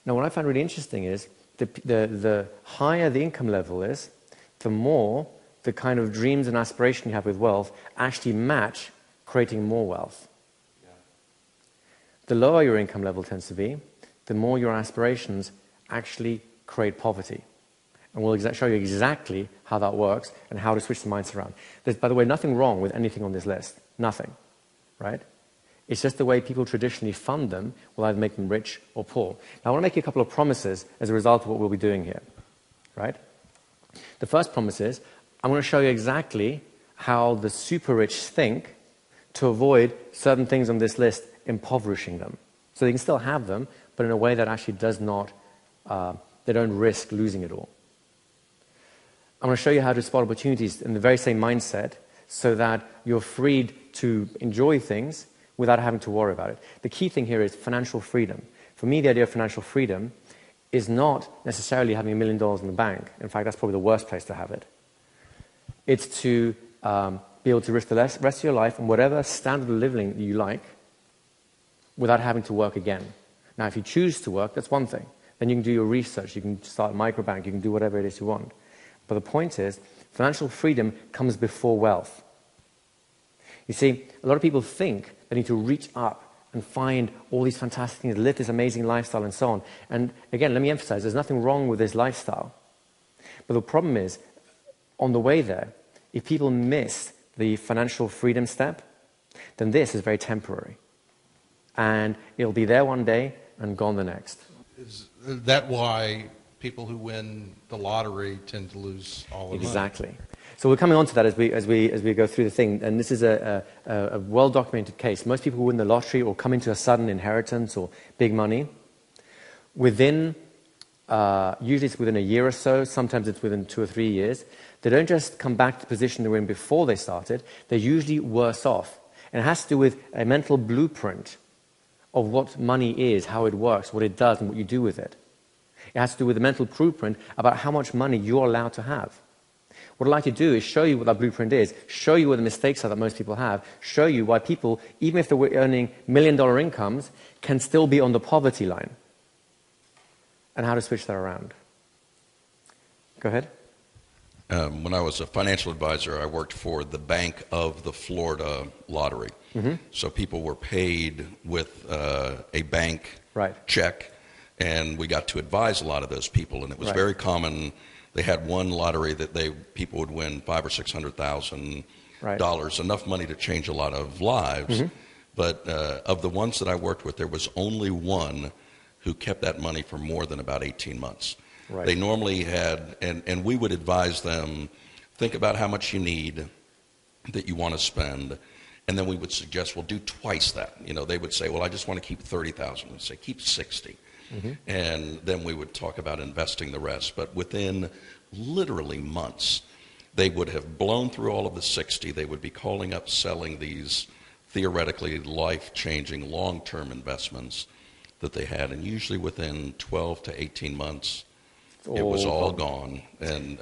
Now, what I find really interesting is the higher the income level is, the more the kind of dreams and aspiration you have with wealth actually match creating more wealth. Yeah. The lower your income level tends to be, the more your aspirations actually create poverty. And we'll show you exactly how that works and how to switch the mindset around. There's, by the way, nothing wrong with anything on this list. Nothing. Right? It's just the way people traditionally fund them will either make them rich or poor. Now, I want to make you a couple of promises as a result of what we'll be doing here. Right? The first promise is, I'm going to show you exactly how the super rich think to avoid certain things on this list impoverishing them. So they can still have them, but in a way that actually does not, they don't risk losing it all. I'm going to show you how to spot opportunities in the very same mindset so that you're freed to enjoy things without having to worry about it. The key thing here is financial freedom. For me, the idea of financial freedom is not necessarily having $1 million in the bank. In fact, that's probably the worst place to have it. It's to be able to risk the rest of your life on whatever standard of living you like without having to work again. Now, if you choose to work, that's one thing. Then you can do your research, you can start a microbank, you can do whatever it is you want. But the point is, financial freedom comes before wealth. You see, a lot of people think they need to reach up and find all these fantastic things, live this amazing lifestyle and so on. And again, let me emphasize, there's nothing wrong with this lifestyle. But the problem is, on the way there, if people miss the financial freedom step, then this is very temporary. And it'll be there one day and gone the next. Is that why people who win the lottery tend to lose all of it? Exactly. So we're coming on to that as we go through the thing. And this is a well-documented case. Most people who win the lottery or come into a sudden inheritance or big money, within, usually it's within a year or so, sometimes it's within 2 or 3 years, they don't just come back to the position they were in before they started, they're usually worse off. And it has to do with a mental blueprint of what money is, how it works, what it does, and what you do with it. It has to do with a mental blueprint about how much money you're allowed to have. What I'd like to do is show you what that blueprint is, show you where the mistakes are that most people have, show you why people, even if they're earning $1 million incomes, can still be on the poverty line, and how to switch that around. Go ahead. When I was a financial advisor, I worked for the Bank of the Florida Lottery. Mm-hmm. So people were paid with a bank check, and we got to advise a lot of those people. And it was very common. They had one lottery that people would win $500,000 or $600,000, enough money to change a lot of lives. Mm-hmm. But of the ones that I worked with, there was only one who kept that money for more than about 18 months. Right. They normally had, and we would advise them, think about how much you need that you want to spend, and then we would suggest, well, do twice that. You know, they would say, well, I just want to keep 30,000. We'd say, keep 60. Mm-hmm. And then we would talk about investing the rest. But within literally months, they would have blown through all of the 60. They would be calling up, selling these theoretically life-changing long-term investments that they had. And usually within 12 to 18 months, it was all gone. And